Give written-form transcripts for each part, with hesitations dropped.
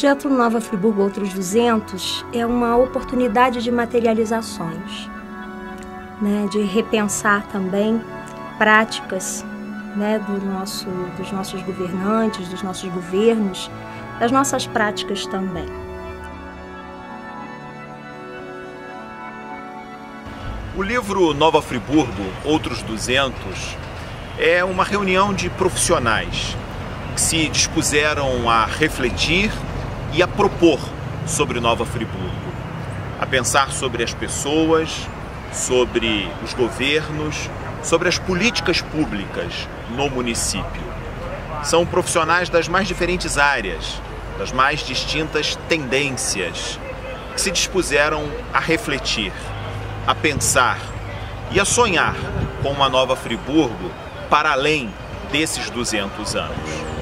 projeto Nova Friburgo Outros 200 é uma oportunidade de materializar sonhos, né, de repensar também práticas, né, dos nossos governantes, dos nossos governos, das nossas práticas também. O livro Nova Friburgo Outros 200 é uma reunião de profissionais que se dispuseram a refletir e a propor sobre Nova Friburgo, a pensar sobre as pessoas, sobre os governos, sobre as políticas públicas no município. São profissionais das mais diferentes áreas, das mais distintas tendências, que se dispuseram a refletir, a pensar e a sonhar com uma Nova Friburgo para além desses 200 anos.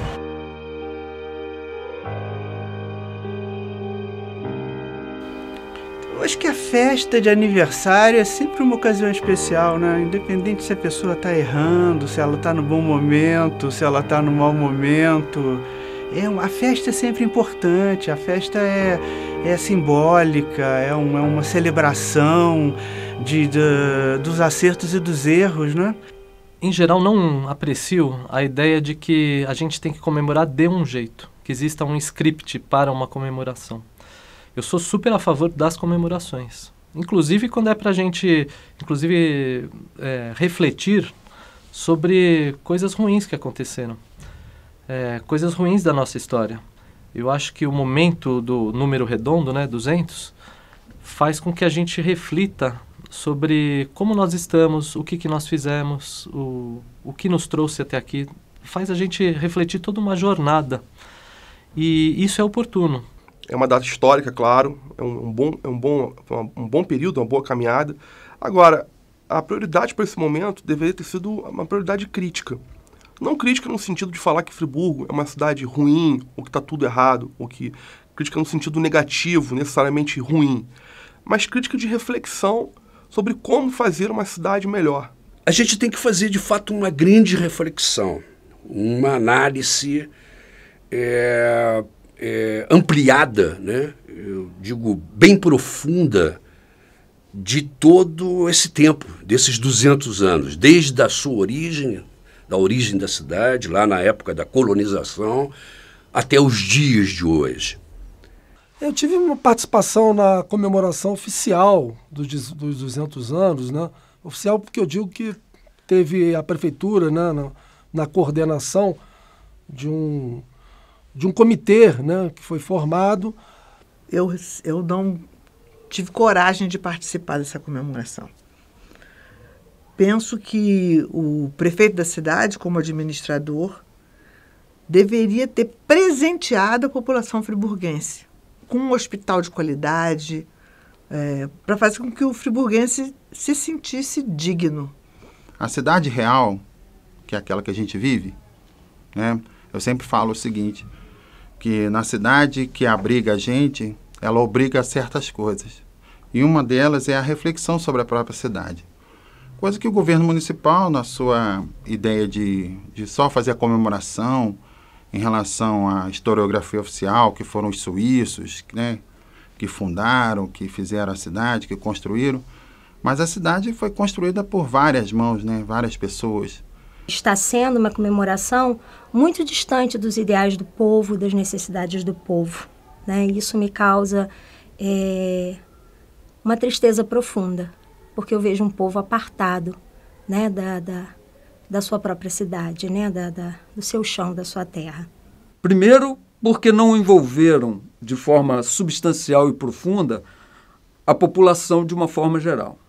Eu acho que a festa de aniversário é sempre uma ocasião especial, né? Independente se a pessoa está errando, se ela está no bom momento, se ela está no mau momento. A festa é sempre importante, a festa é simbólica, é uma celebração dos acertos e dos erros, né? Em geral, não aprecio a ideia de que a gente tem que comemorar de um jeito, que exista um script para uma comemoração. Eu sou super a favor das comemorações, inclusive quando é para a gente refletir sobre coisas ruins que aconteceram, coisas ruins da nossa história. Eu acho que o momento do número redondo, né, 200, faz com que a gente reflita sobre como nós estamos, o que nós fizemos, o que nos trouxe até aqui. Faz a gente refletir toda uma jornada. E isso é oportuno. É uma data histórica, claro, é um bom período, uma boa caminhada. Agora, a prioridade para esse momento deveria ter sido uma prioridade crítica. Não crítica no sentido de falar que Friburgo é uma cidade ruim, ou que está tudo errado, ou que crítica no sentido negativo, necessariamente ruim, mas crítica de reflexão sobre como fazer uma cidade melhor. A gente tem que fazer, de fato, uma grande reflexão, uma análise ampliada, né? Eu digo bem profunda, de todo esse tempo, desses 200 anos, desde a sua origem, da origem da cidade, lá na época da colonização, até os dias de hoje. Eu tive uma participação na comemoração oficial dos 200 anos, né? Oficial porque eu digo que teve a prefeitura, né, na coordenação de um comitê, né, que foi formado. Eu não tive coragem de participar dessa comemoração. Penso que o prefeito da cidade, como administrador, deveria ter presenteado a população friburguense com um hospital de qualidade, para fazer com que o friburguense se sentisse digno. A cidade real, que é aquela que a gente vive, né? Eu sempre falo o seguinte, que na cidade que abriga a gente, ela obriga a certas coisas. E uma delas é a reflexão sobre a própria cidade. Coisa que o governo municipal, na sua ideia de só fazer a comemoração em relação à historiografia oficial, que foram os suíços, né, que fundaram, que fizeram a cidade, que construíram, mas a cidade foi construída por várias mãos, né, várias pessoas. Está sendo uma comemoração muito distante dos ideais do povo, das necessidades do povo, né? Isso me causa uma tristeza profunda, porque eu vejo um povo apartado, né, da sua própria cidade, né, do seu chão, da sua terra. Primeiro, porque não envolveram de forma substancial e profunda a população de uma forma geral,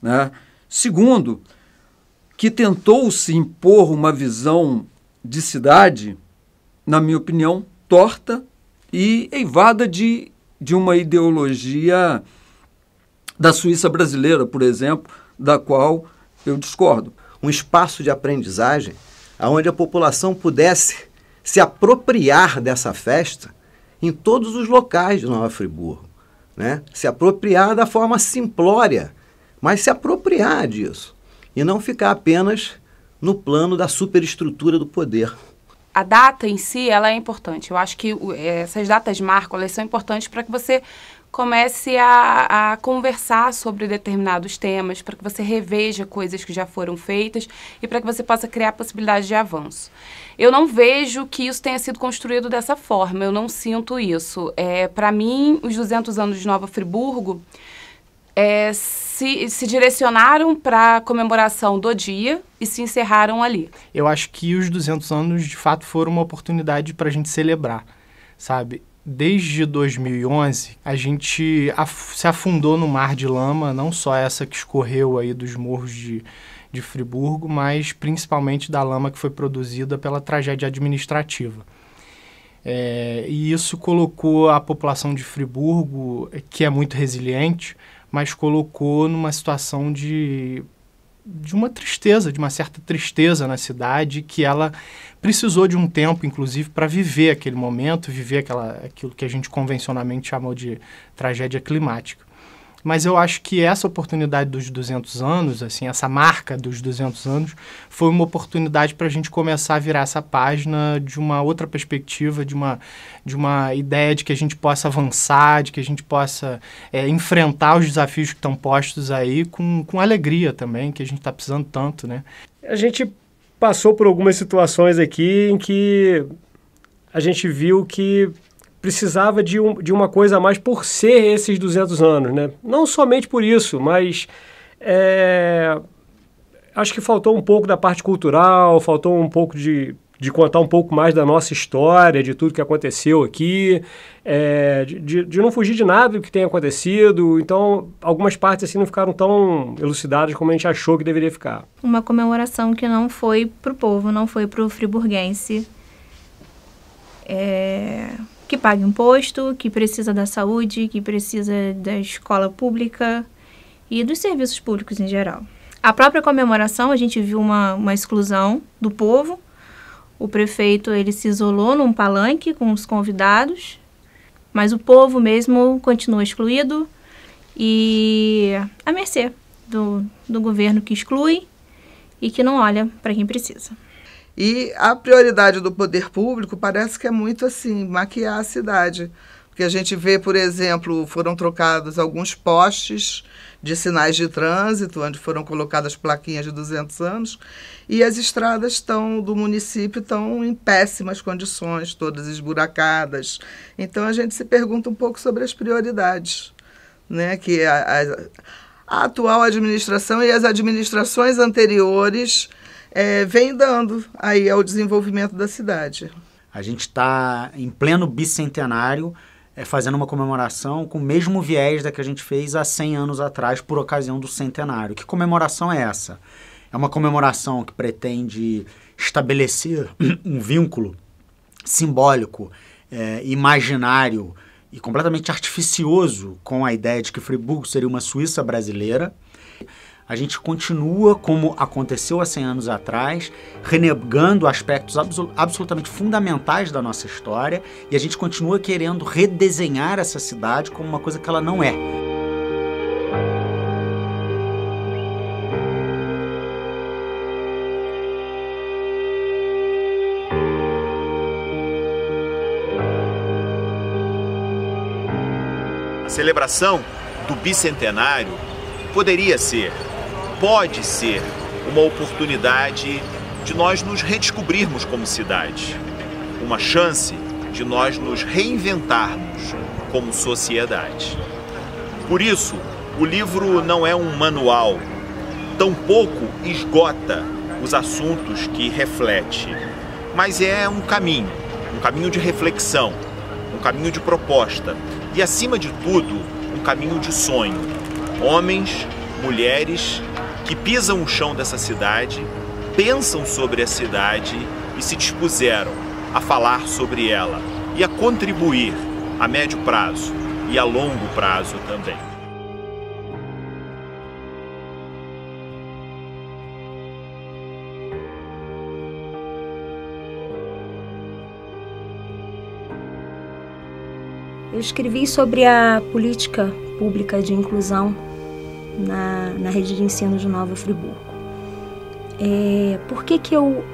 né? Segundo, que tentou-se impor uma visão de cidade, na minha opinião, torta e eivada de uma ideologia da Suíça brasileira, por exemplo, da qual eu discordo. Um espaço de aprendizagem onde a população pudesse se apropriar dessa festa em todos os locais de Nova Friburgo, né? Se apropriar da forma simplória, mas se apropriar disso. E não ficar apenas no plano da superestrutura do poder. a data em si, ela é importante. Eu acho que essas datas marcam, elas são importantes para que você comece a conversar sobre determinados temas, para que você reveja coisas que já foram feitas e para que você possa criar possibilidades de avanço. Eu não vejo que isso tenha sido construído dessa forma, eu não sinto isso. Para mim, os 200 anos de Nova Friburgo se direcionaram para a comemoração do dia e se encerraram ali. Eu acho que os 200 anos, de fato, foram uma oportunidade para a gente celebrar, sabe? Desde 2011, a gente se afundou no mar de lama, não só essa que escorreu aí dos morros de Friburgo, mas principalmente da lama que foi produzida pela tragédia administrativa. E isso colocou a população de Friburgo, que é muito resiliente, mas colocou numa situação de uma tristeza, de uma certa tristeza na cidade, que ela precisou de um tempo, inclusive, para viver aquele momento, viver aquilo que a gente convencionalmente chamou de tragédia climática. Mas eu acho que essa oportunidade dos 200 anos, assim, essa marca dos 200 anos, foi uma oportunidade para a gente começar a virar essa página de uma outra perspectiva, de uma ideia de que a gente possa avançar, de que a gente possa enfrentar os desafios que estão postos aí com alegria também, que a gente está precisando tanto, né? A gente passou por algumas situações aqui em que a gente viu que precisava de uma coisa a mais por ser esses 200 anos, né? Não somente por isso, mas acho que faltou um pouco da parte cultural, faltou um pouco de contar um pouco mais da nossa história, de tudo que aconteceu aqui, de não fugir de nada do que tem acontecido. Então, algumas partes assim não ficaram tão elucidadas como a gente achou que deveria ficar. Uma comemoração que não foi para o povo, não foi para o friburguense, que paga imposto, que precisa da saúde, que precisa da escola pública e dos serviços públicos em geral. A própria comemoração, a gente viu uma exclusão do povo. O prefeito, ele se isolou num palanque com os convidados, mas o povo mesmo continua excluído e à mercê do governo que exclui e que não olha para quem precisa. E a prioridade do poder público parece que é muito assim, maquiar a cidade. Porque a gente vê, por exemplo, foram trocados alguns postes de sinais de trânsito, onde foram colocadas plaquinhas de 200 anos, e as estradas do município estão em péssimas condições, todas esburacadas. Então a gente se pergunta um pouco sobre as prioridades, né? Que a atual administração e as administrações anteriores vem dando aí ao desenvolvimento da cidade. A gente está em pleno bicentenário, fazendo uma comemoração com o mesmo viés da que a gente fez há 100 anos atrás, por ocasião do centenário. Que comemoração é essa? É uma comemoração que pretende estabelecer um vínculo simbólico, imaginário e completamente artificioso com a ideia de que Friburgo seria uma Suíça brasileira. A gente continua, como aconteceu há 100 anos atrás, renegando aspectos absolutamente fundamentais da nossa história, e a gente continua querendo redesenhar essa cidade como uma coisa que ela não é. A celebração do bicentenário pode ser uma oportunidade de nós nos redescobrirmos como cidade, uma chance de nós nos reinventarmos como sociedade. Por isso, o livro não é um manual, tampouco esgota os assuntos que reflete, mas é um caminho de reflexão, um caminho de proposta e, acima de tudo, um caminho de sonho. Homens, mulheres que pisam o chão dessa cidade, pensam sobre a cidade e se dispuseram a falar sobre ela e a contribuir a médio prazo e a longo prazo também. Eu escrevi sobre a política pública de inclusão na rede de ensino de Nova Friburgo. Por que eu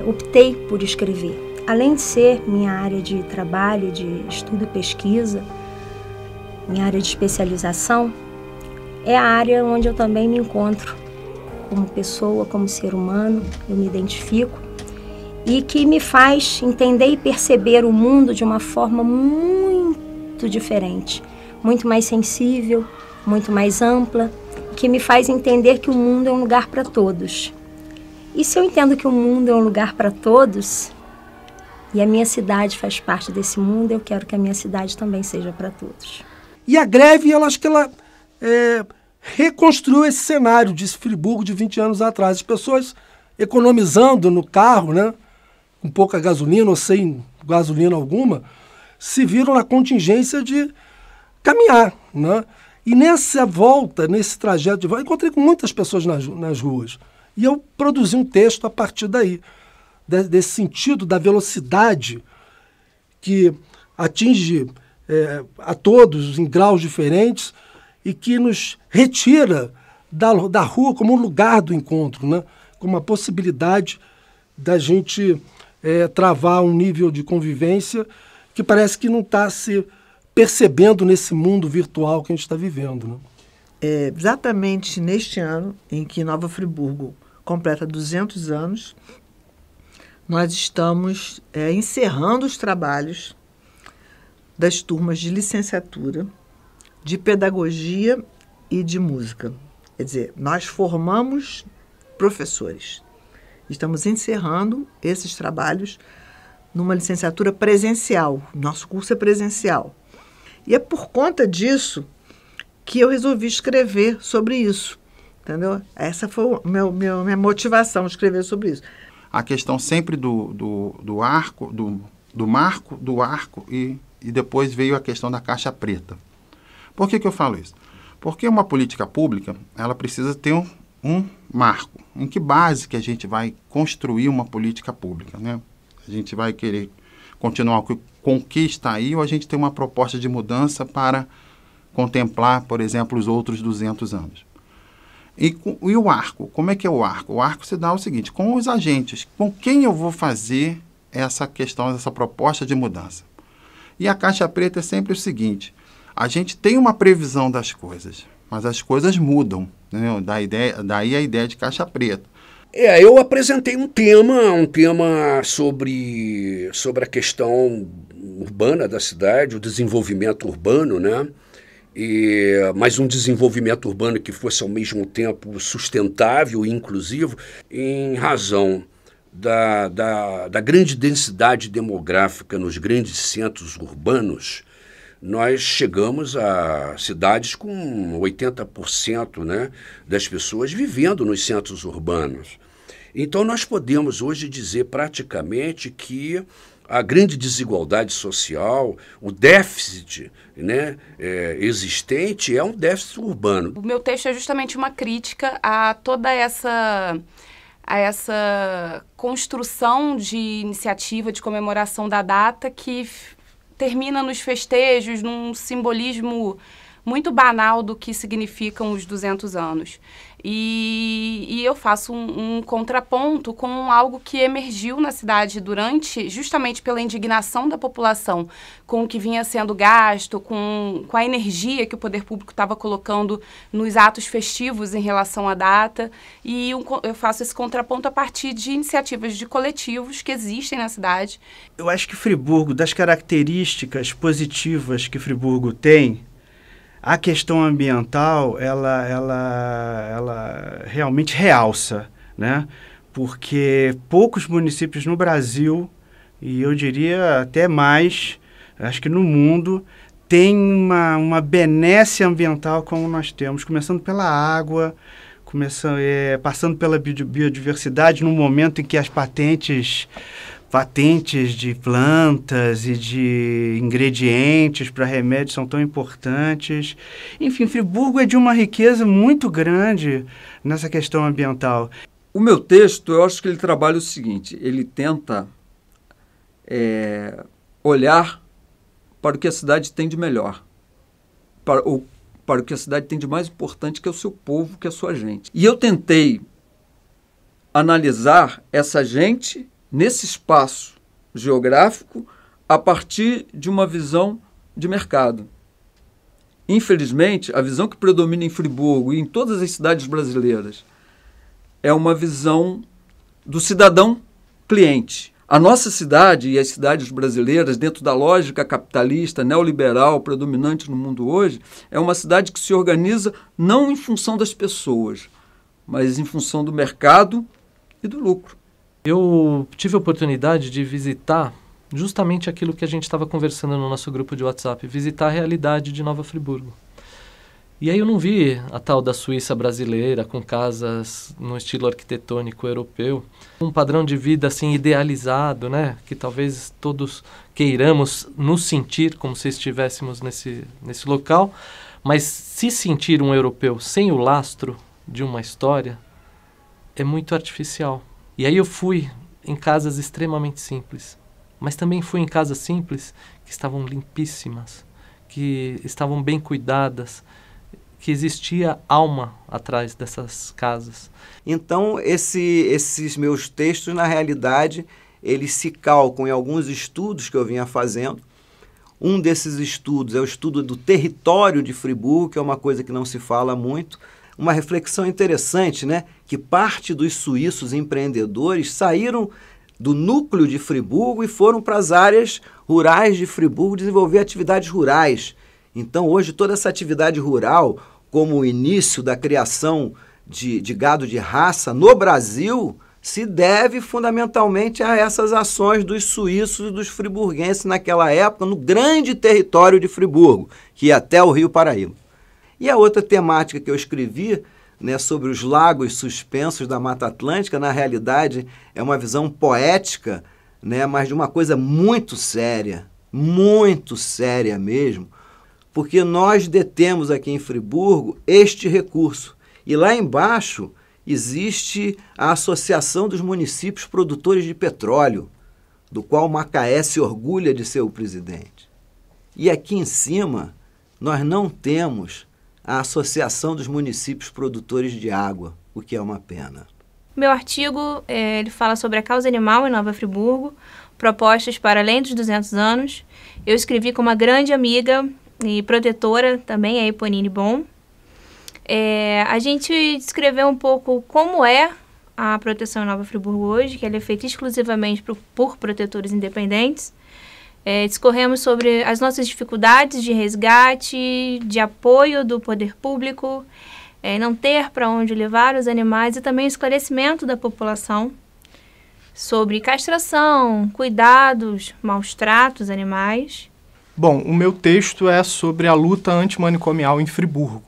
optei por escrever. Além de ser minha área de trabalho, de estudo e pesquisa, minha área de especialização, é a área onde eu também me encontro como pessoa, como ser humano, eu me identifico, e que me faz entender e perceber o mundo de uma forma muito diferente, muito mais sensível, muito mais ampla, que me faz entender que o mundo é um lugar para todos. E se eu entendo que o mundo é um lugar para todos, e a minha cidade faz parte desse mundo, eu quero que a minha cidade também seja para todos. E a greve, eu acho que ela reconstruiu esse cenário de Friburgo de 20 anos atrás. As pessoas economizando no carro, né, com pouca gasolina ou sem gasolina alguma, se viram na contingência de caminhar, né? E nessa volta, nesse trajeto de volta, encontrei com muitas pessoas nas ruas. E eu produzi um texto a partir daí, desse sentido da velocidade que atinge a todos em graus diferentes e que nos retira da rua como um lugar do encontro, né? Como uma possibilidade da gente travar um nível de convivência que parece que não está se percebendo nesse mundo virtual que a gente está vivendo, né? Exatamente neste ano em que Nova Friburgo completa 200 anos, nós estamos encerrando os trabalhos das turmas de licenciatura, de pedagogia e de música. Quer dizer, nós formamos professores. Estamos encerrando esses trabalhos numa licenciatura presencial. Nosso curso é presencial. E é por conta disso que eu resolvi escrever sobre isso, entendeu? Essa foi minha motivação, escrever sobre isso. A questão sempre do arco, do marco, do arco e depois veio a questão da caixa preta. Por que eu falo isso? Porque uma política pública, ela precisa ter um marco. Em que base que a gente vai construir uma política pública, né? A gente vai querer continuar com o que está aí ou a gente tem uma proposta de mudança para contemplar, por exemplo, os outros 200 anos. E o arco? Como é que é o arco? O arco se dá o seguinte, com os agentes, com quem eu vou fazer essa questão, essa proposta de mudança. E a caixa preta é sempre o seguinte, a gente tem uma previsão das coisas, mas as coisas mudam, né? Daí a ideia de caixa preta. Eu apresentei um tema sobre a questão urbana da cidade, o desenvolvimento urbano, né? Mas um desenvolvimento urbano que fosse ao mesmo tempo sustentável e inclusivo, em razão da grande densidade demográfica nos grandes centros urbanos. Nós chegamos a cidades com 80%, né, das pessoas vivendo nos centros urbanos. Então nós podemos hoje dizer praticamente que a grande desigualdade social, o déficit, né, existente é um déficit urbano. O meu texto é justamente uma crítica a toda essa construção de iniciativa de comemoração da data que termina nos festejos, num simbolismo muito banal do que significam os 200 anos. E eu faço um contraponto com algo que emergiu na cidade justamente pela indignação da população com o que vinha sendo gasto, com a energia que o poder público estava colocando nos atos festivos em relação à data. E eu faço esse contraponto a partir de iniciativas de coletivos que existem na cidade. Eu acho que Friburgo, das características positivas que Friburgo tem, a questão ambiental, ela realmente realça, né? Porque poucos municípios no Brasil, e eu diria até mais, acho que no mundo, têm uma benesse ambiental como nós temos, começando pela água, passando pela biodiversidade, no momento em que as patentes de plantas e de ingredientes para remédios são tão importantes. Enfim, Friburgo é de uma riqueza muito grande nessa questão ambiental. O meu texto, eu acho que ele trabalha o seguinte, ele tenta olhar para o que a cidade tem de melhor, para o que a cidade tem de mais importante, que é o seu povo, que é a sua gente. E eu tentei analisar essa gente nesse espaço geográfico a partir de uma visão de mercado. Infelizmente, a visão que predomina em Friburgo e em todas as cidades brasileiras é uma visão do cidadão cliente. A nossa cidade e as cidades brasileiras, dentro da lógica capitalista, neoliberal, predominante no mundo hoje, é uma cidade que se organiza não em função das pessoas, mas em função do mercado e do lucro. Eu tive a oportunidade de visitar justamente aquilo que a gente estava conversando no nosso grupo de WhatsApp, visitar a realidade de Nova Friburgo. E aí eu não vi a tal da Suíça brasileira, com casas no estilo arquitetônico europeu, um padrão de vida assim idealizado, né? Que talvez todos queiramos nos sentir como se estivéssemos nesse local, mas se sentir um europeu sem o lastro de uma história é muito artificial. E aí eu fui em casas extremamente simples, mas também fui em casas simples que estavam limpíssimas, que estavam bem cuidadas, que existia alma atrás dessas casas. Então, esses meus textos, na realidade, eles se calcam em alguns estudos que eu vinha fazendo. Um desses estudos é o estudo do território de Friburgo, que é uma coisa que não se fala muito. Uma reflexão interessante, né? Que parte dos suíços empreendedores saíram do núcleo de Friburgo e foram para as áreas rurais de Friburgo desenvolver atividades rurais. Então, hoje, toda essa atividade rural, como o início da criação de gado de raça no Brasil, se deve fundamentalmente a essas ações dos suíços e dos friburguenses naquela época, no grande território de Friburgo, que ia até o Rio Paraíba. E a outra temática que eu escrevi, né, sobre os lagos suspensos da Mata Atlântica, na realidade é uma visão poética, né, mas de uma coisa muito séria mesmo, porque nós detemos aqui em Friburgo este recurso. E lá embaixo existe a Associação dos Municípios Produtores de Petróleo, do qual Macaé se orgulha de ser o presidente. E aqui em cima nós não temos a Associação dos Municípios Produtores de Água, o que é uma pena. Meu artigo ele fala sobre a causa animal em Nova Friburgo, propostas para além dos 200 anos. Eu escrevi com uma grande amiga e protetora também, a Eponine Bon. A gente descreveu um pouco como é a proteção em Nova Friburgo hoje, que ela é feita exclusivamente por protetores independentes. Discorremos sobre as nossas dificuldades de resgate, de apoio do poder público, não ter para onde levar os animais e também esclarecimento da população sobre castração, cuidados, maus tratos animais. Bom, o meu texto é sobre a luta antimanicomial em Friburgo.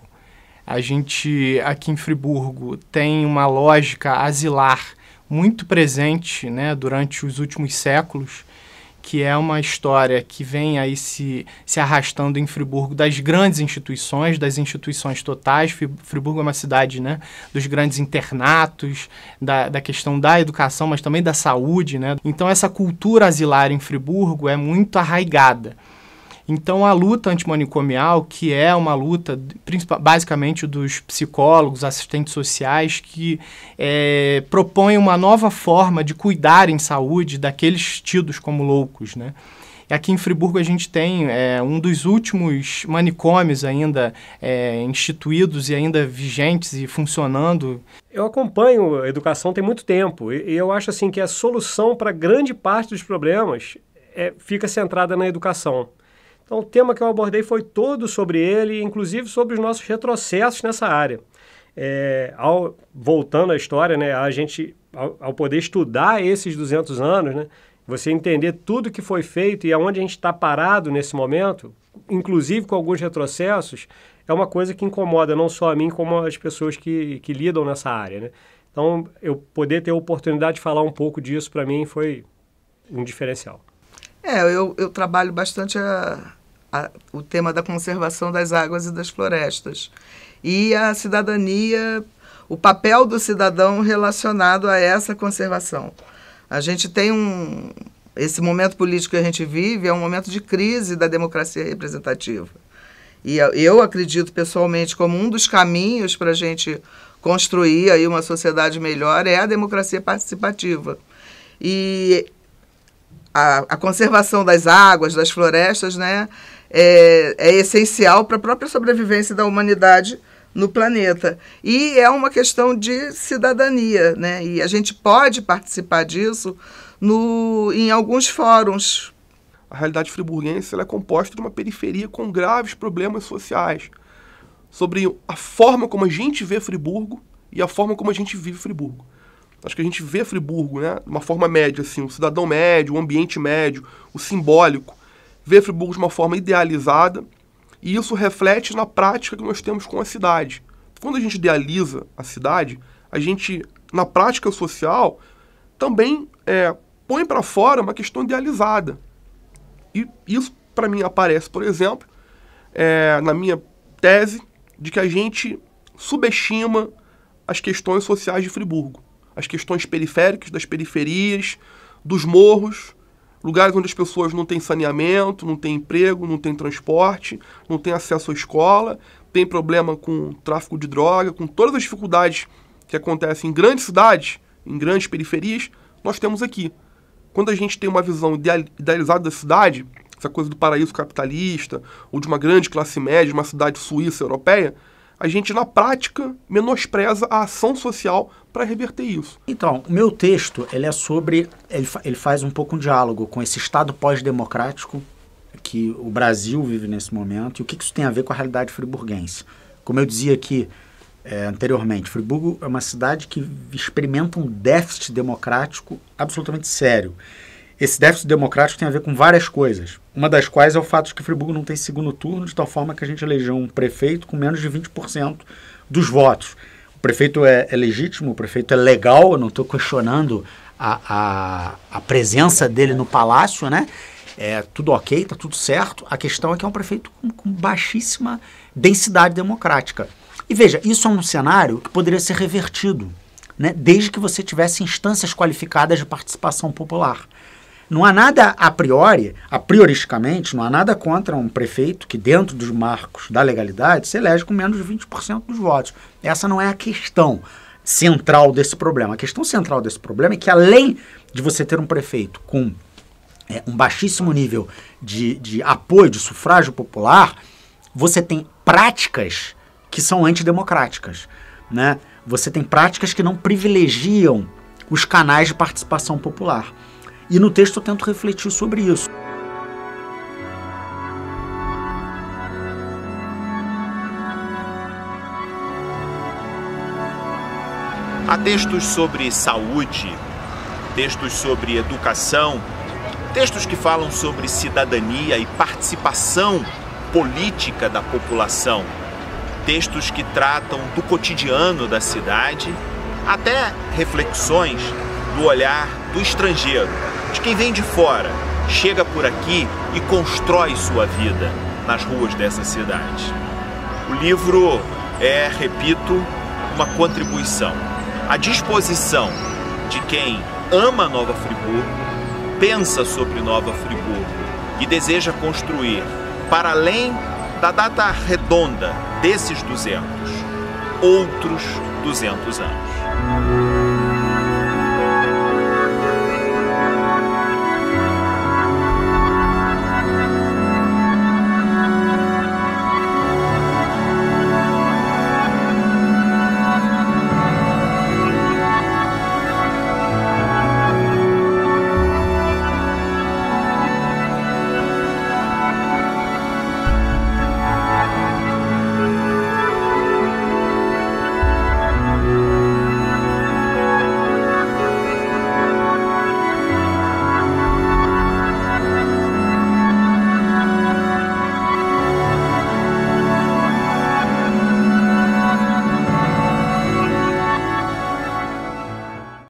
A gente, aqui em Friburgo, tem uma lógica asilar muito presente, né, durante os últimos séculos, que é uma história que vem aí se arrastando em Friburgo das grandes instituições, das instituições totais. Friburgo é uma cidade, né, dos grandes internatos, da questão da educação, mas também da saúde, né? Então essa cultura asilar em Friburgo é muito arraigada. Então, a luta antimanicomial, que é uma luta basicamente dos psicólogos, assistentes sociais, que propõem uma nova forma de cuidar em saúde daqueles tidos como loucos, né? E aqui em Friburgo a gente tem um dos últimos manicômios ainda instituídos e ainda vigentes e funcionando. Eu acompanho a educação tem muito tempo e eu acho assim que a solução para grande parte dos problemas fica centrada na educação. Então, o tema que eu abordei foi todo sobre ele, inclusive sobre os nossos retrocessos nessa área. Voltando à história, né, a gente, ao poder estudar esses 200 anos, né, você entender tudo que foi feito e aonde a gente está parado nesse momento, inclusive com alguns retrocessos, é uma coisa que incomoda não só a mim, como as pessoas que lidam nessa área, né? Então, eu poder ter a oportunidade de falar um pouco disso, para mim, foi um diferencial. Eu trabalho bastante o tema da conservação das águas e das florestas. E a cidadania, o papel do cidadão relacionado a essa conservação. A gente tem esse momento político que a gente vive é um momento de crise da democracia representativa. E eu acredito pessoalmente como um dos caminhos para a gente construir aí uma sociedade melhor é a democracia participativa. E a conservação das águas, das florestas, né, é essencial para a própria sobrevivência da humanidade no planeta. E é uma questão de cidadania, né? E a gente pode participar disso em alguns fóruns. A realidade friburguense ela é composta de uma periferia com graves problemas sociais, sobre a forma como a gente vê Friburgo e a forma como a gente vive Friburgo. Acho que a gente vê Friburgo, né, de uma forma média, assim, o cidadão médio, o ambiente médio, o simbólico, vê Friburgo de uma forma idealizada, e isso reflete na prática que nós temos com a cidade. Quando a gente idealiza a cidade, a gente, na prática social, também põe para fora uma questão idealizada. E isso, para mim, aparece, por exemplo, na minha tese, de que a gente subestima as questões sociais de Friburgo. As questões periféricas, das periferias, dos morros, lugares onde as pessoas não têm saneamento, não têm emprego, não têm transporte, não têm acesso à escola, tem problema com tráfico de droga, com todas as dificuldades que acontecem em grandes cidades, em grandes periferias, nós temos aqui. Quando a gente tem uma visão idealizada da cidade, essa coisa do paraíso capitalista, ou de uma grande classe média, de uma cidade suíça, europeia, a gente, na prática, menospreza a ação social para reverter isso. Então, o meu texto, ele é sobre... Ele faz um pouco um diálogo com esse Estado pós-democrático que o Brasil vive nesse momento e o que isso tem a ver com a realidade friburguense. Como eu dizia aqui anteriormente, Friburgo é uma cidade que experimenta um déficit democrático absolutamente sério. Esse déficit democrático tem a ver com várias coisas. Uma das quais é o fato de que Friburgo não tem segundo turno, de tal forma que a gente elegeu um prefeito com menos de 20% dos votos. O prefeito é legítimo, o prefeito é legal, eu não estou questionando a presença dele no palácio, né? É tudo ok, está tudo certo. A questão é que é um prefeito com baixíssima densidade democrática. E veja, isso é um cenário que poderia ser revertido, né? Desde que você tivesse instâncias qualificadas de participação popular. Não há nada prioristicamente, não há nada contra um prefeito que, dentro dos marcos da legalidade, se elege com menos de 20% dos votos. Essa não é a questão central desse problema. A questão central desse problema é que, além de você ter um prefeito com um baixíssimo nível de apoio, de sufrágio popular, você tem práticas que são antidemocráticas, né? Você tem práticas que não privilegiam os canais de participação popular. E no texto eu tento refletir sobre isso. Há textos sobre saúde, textos sobre educação, textos que falam sobre cidadania e participação política da população, textos que tratam do cotidiano da cidade, até reflexões do olhar do estrangeiro, de quem vem de fora, chega por aqui e constrói sua vida nas ruas dessa cidade. O livro é, repito, uma contribuição à disposição de quem ama Nova Friburgo, pensa sobre Nova Friburgo e deseja construir, para além da data redonda desses 200, outros 200 anos.